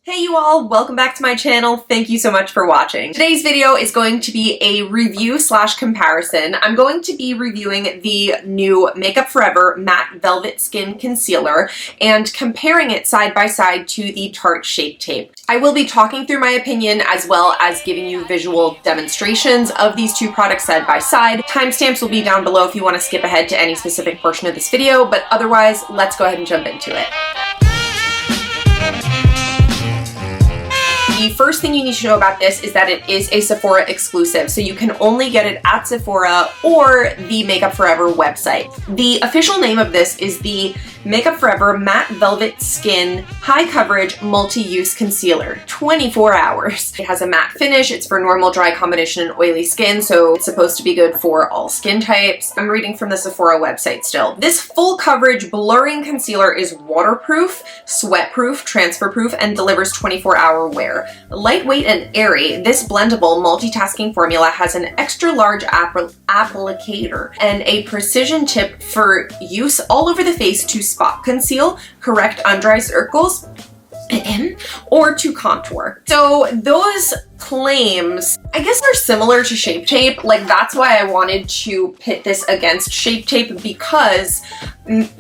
Hey you all, welcome back to my channel. Thank you so much for watching. Today's video is going to be a review slash comparison. I'm going to be reviewing the new Makeup Forever Matte Velvet Skin Concealer and comparing it side by side to the Tarte Shape Tape. I will be talking through my opinion as well as giving you visual demonstrations of these two products side by side. Timestamps will be down below if you want to skip ahead to any specific portion of this video, but otherwise, let's go ahead and jump into it. The first thing you need to know about this is that it is a Sephora exclusive, so you can only get it at Sephora or the Makeup Forever website. The official name of this is the Makeup Forever Matte Velvet Skin High Coverage Multi-Use Concealer, 24 hours. It has a matte finish, it's for normal, dry, combination, and oily skin, so it's supposed to be good for all skin types. I'm reading from the Sephora website still. This full coverage blurring concealer is waterproof, sweat-proof, transfer-proof, and delivers 24-hour wear. Lightweight and airy, this blendable multitasking formula has an extra large applicator and a precision tip for use all over the face to spot conceal, correct under eye circles, or to contour. So those claims, I guess, are similar to Shape Tape. Like, that's why I wanted to pit this against Shape Tape, because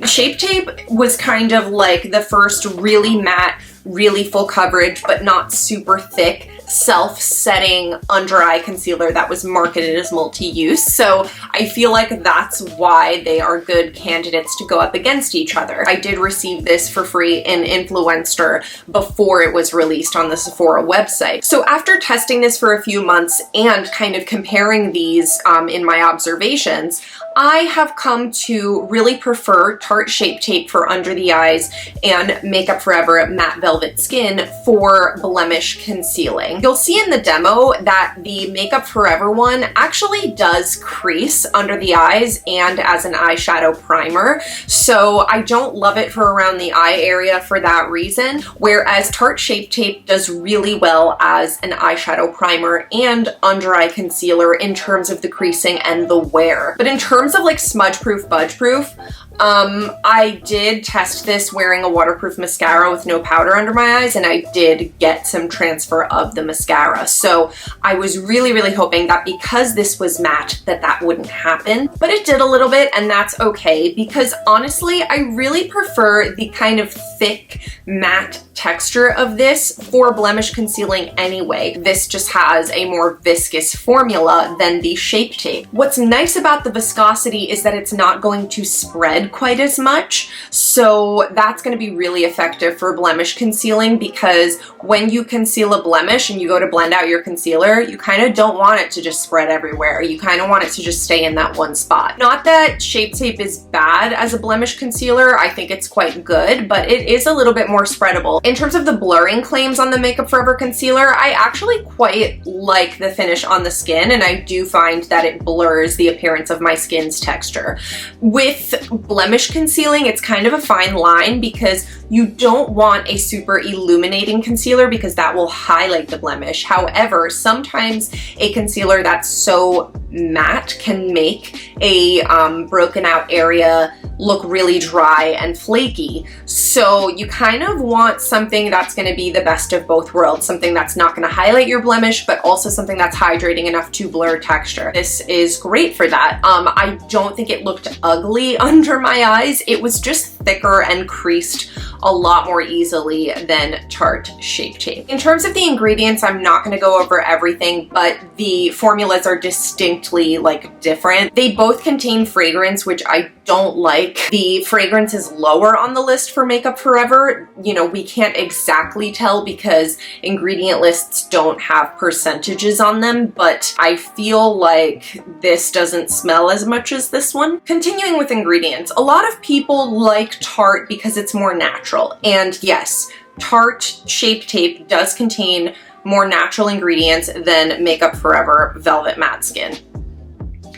Shape Tape was kind of like the first really matte, really full coverage, but not super thick, self-setting under eye concealer that was marketed as multi-use. So I feel like that's why they are good candidates to go up against each other. I did receive this for free in Influencer before it was released on the Sephora website. So after testing this for a few months and kind of comparing these in my observations, I have come to really prefer Tarte Shape Tape for under the eyes and Makeup Forever Matte Velvet Skin for blemish concealing. You'll see in the demo that the Makeup Forever one actually does crease under the eyes and as an eyeshadow primer, so I don't love it for around the eye area for that reason, whereas Tarte Shape Tape does really well as an eyeshadow primer and under eye concealer in terms of the creasing and the wear. But in terms of like smudge proof, budge proof, I did test this wearing a waterproof mascara with no powder under my eyes, and I did get some transfer of the mascara. So I was really hoping that because this was matte that wouldn't happen, but it did a little bit, and that's okay, because honestly I really prefer the kind of thick matte texture of this for blemish concealing anyway. This just has a more viscous formula than the Shape Tape. What's nice about the viscosity is that it's not going to spread quite as much, so that's going to be really effective for blemish concealing, because when you conceal a blemish and you go to blend out your concealer, you kind of don't want it to just spread everywhere. You kind of want it to just stay in that one spot. Not that Shape Tape is bad as a blemish concealer, I think it's quite good, but it is a little bit more spreadable. In terms of the blurring claims on the Makeup Forever concealer, I actually quite like the finish on the skin, and I do find that it blurs the appearance of my skin's texture. With blemish concealing, it's kind of a fine line, because you don't want a super illuminating concealer because that will highlight the blemish. However, sometimes a concealer that's so matte can make a broken out area look really dry and flaky. So you kind of want something that's going to be the best of both worlds, something that's not going to highlight your blemish, but also something that's hydrating enough to blur texture. This is great for that. I don't think it looked ugly under my eyes. It was just thicker and creased a lot more easily than Tarte Shape Tape. In terms of the ingredients, I'm not going to go over everything, but the formulas are distinctly like different. They both contain fragrance, which I don't like. The fragrance is lower on the list for Makeup Forever. You know, we can't exactly tell because ingredient lists don't have percentages on them, but I feel like this doesn't smell as much as this one. Continuing with ingredients, a lot of people like Tarte because it's more natural, and yes, Tarte Shape Tape does contain more natural ingredients than Makeup Forever Velvet Matte Skin.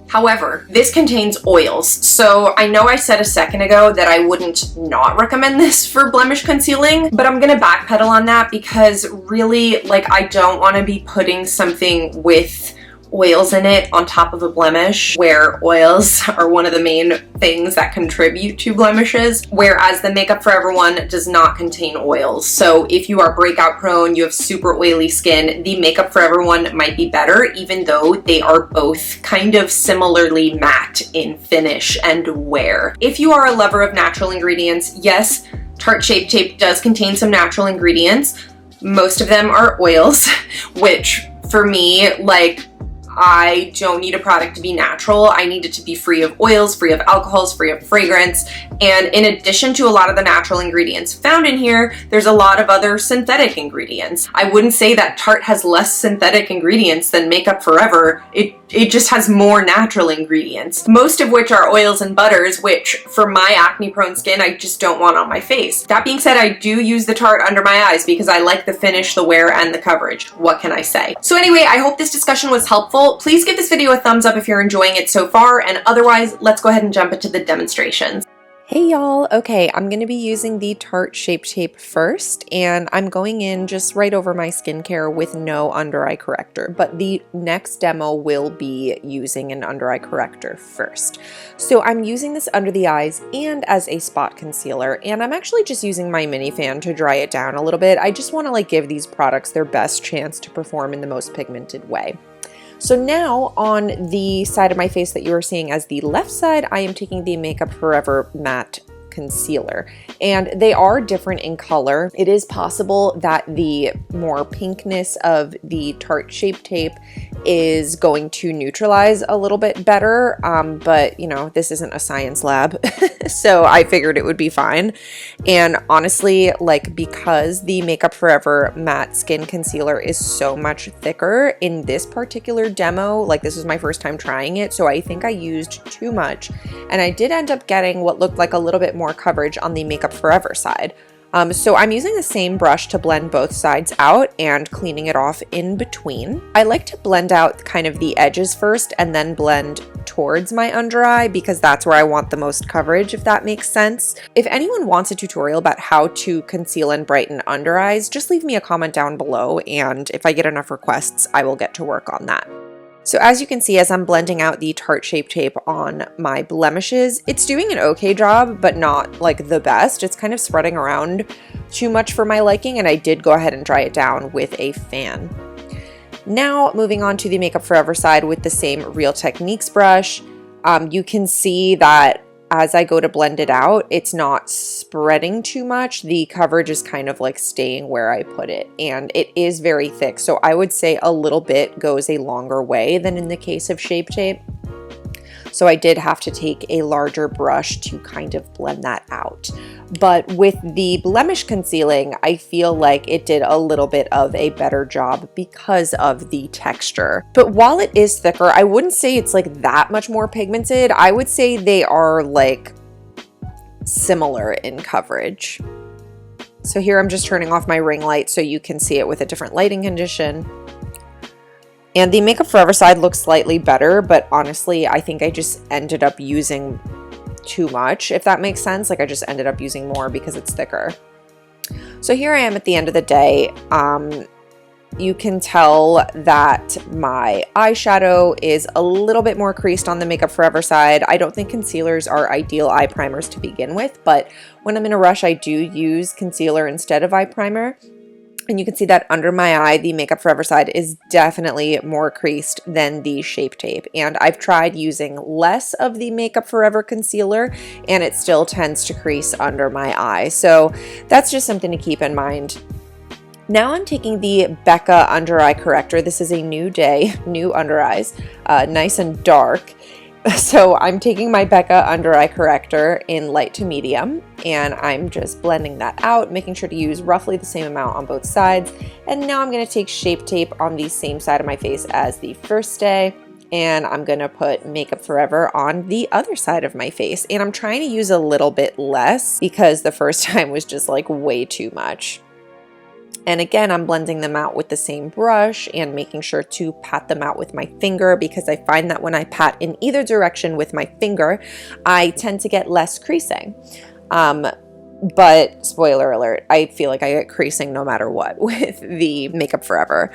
However, this contains oils, so I know I said a second ago that I wouldn't not recommend this for blemish concealing, but I'm gonna backpedal on that because really, like, I don't want to be putting something with oils in it on top of a blemish, where oils are one of the main things that contribute to blemishes, whereas the Makeup Forever one does not contain oils. So if you are breakout prone, you have super oily skin, the Makeup Forever one might be better, even though they are both kind of similarly matte in finish and wear. If you are a lover of natural ingredients, yes, Tarte Shape Tape does contain some natural ingredients. Most of them are oils, which for me, like, I don't need a product to be natural. I need it to be free of oils, free of alcohols, free of fragrance. And in addition to a lot of the natural ingredients found in here, there's a lot of other synthetic ingredients. I wouldn't say that Tarte has less synthetic ingredients than Makeup Forever. It just has more natural ingredients, most of which are oils and butters, which for my acne prone skin, I just don't want on my face. That being said, I do use the Tarte under my eyes because I like the finish, the wear, and the coverage. What can I say? So anyway, I hope this discussion was helpful. Please give this video a thumbs up if you're enjoying it so far, and otherwise, let's go ahead and jump into the demonstrations. Hey y'all, okay, I'm going to be using the Tarte Shape Tape first, and I'm going in just right over my skincare with no under eye corrector, but the next demo will be using an under eye corrector first. So I'm using this under the eyes and as a spot concealer, and I'm actually just using my mini fan to dry it down a little bit. I just want to like give these products their best chance to perform in the most pigmented way. So now on the side of my face that you are seeing as the left side, I am taking the Makeup Forever Matte Concealer, and they are different in color. It is possible that the more pinkness of the Tarte Shape Tape is going to neutralize a little bit better, but you know, this isn't a science lab, so I figured it would be fine. And honestly, like, because the Makeup Forever Matte Skin Concealer is so much thicker in this particular demo, like this was my first time trying it, so I think I used too much, and I did end up getting what looked like a little bit more coverage on the Makeup Forever side. So I'm using the same brush to blend both sides out and cleaning it off in between. I like to blend out kind of the edges first and then blend towards my under eye because that's where I want the most coverage, if that makes sense. If anyone wants a tutorial about how to conceal and brighten under eyes, just leave me a comment down below, and if I get enough requests, I will get to work on that. So as you can see, as I'm blending out the Tarte Shape Tape on my blemishes, it's doing an okay job, but not like the best. It's kind of spreading around too much for my liking, and I did go ahead and dry it down with a fan. Now moving on to the Makeup Forever side with the same Real Techniques brush, you can see that as I go to blend it out, it's not spreading too much. The coverage is kind of like staying where I put it, and it is very thick. So I would say a little bit goes a longer way than in the case of Shape Tape. So I did have to take a larger brush to kind of blend that out. But with the blemish concealing, I feel like it did a little bit of a better job because of the texture. But while it is thicker, I wouldn't say it's like that much more pigmented. I would say they are like similar in coverage. So here I'm just turning off my ring light so you can see it with a different lighting condition. And the Makeup Forever side looks slightly better, but honestly, I think I just ended up using too much, if that makes sense. Like I just ended up using more because it's thicker. So here I am at the end of the day. You can tell that my eyeshadow is a little bit more creased on the Makeup Forever side. I don't think concealers are ideal eye primers to begin with, but when I'm in a rush, I do use concealer instead of eye primer. And you can see that under my eye, the Makeup Forever side is definitely more creased than the Shape Tape. And I've tried using less of the Makeup Forever concealer, and it still tends to crease under my eye. So that's just something to keep in mind. Now I'm taking the Becca Under Eye Corrector. This is a new day, new under eyes, nice and dark. So I'm taking my Becca Under Eye Corrector in light to medium, and I'm just blending that out, making sure to use roughly the same amount on both sides. And now I'm going to take Shape Tape on the same side of my face as the first day, and I'm going to put Makeup Forever on the other side of my face. And I'm trying to use a little bit less because the first time was just like way too much. And again, I'm blending them out with the same brush and making sure to pat them out with my finger, because I find that when I pat in either direction with my finger, I tend to get less creasing. But spoiler alert, I feel like I get creasing no matter what with the Makeup Forever.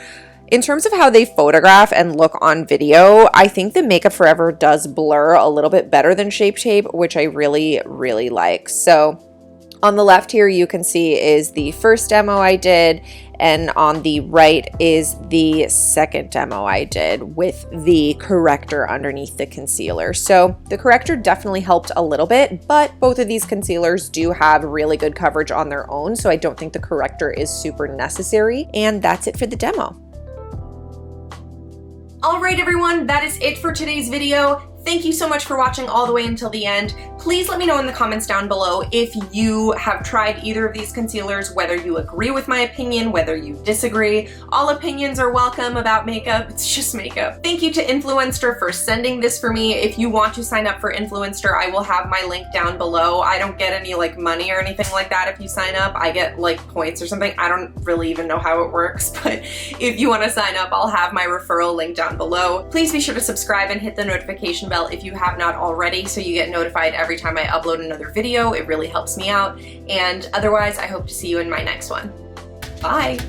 In terms of how they photograph and look on video, I think the Makeup Forever does blur a little bit better than Shape Tape, which I really, really like. So on the left here, you can see is the first demo I did, and on the right is the second demo I did with the corrector underneath the concealer. So the corrector definitely helped a little bit, but both of these concealers do have really good coverage on their own, so I don't think the corrector is super necessary. And that's it for the demo. All right, everyone, that is it for today's video. Thank you so much for watching all the way until the end. Please let me know in the comments down below if you have tried either of these concealers, whether you agree with my opinion, whether you disagree. All opinions are welcome about makeup. It's just makeup. Thank you to Influenster for sending this for me. If you want to sign up for Influenster, I will have my link down below. I don't get any like money or anything like that if you sign up. I get like points or something. I don't really even know how it works, but if you want to sign up, I'll have my referral link down below. Please be sure to subscribe and hit the notification bell if you have not already, so you get notified every time I upload another video. It really helps me out. And otherwise, I hope to see you in my next one. Bye.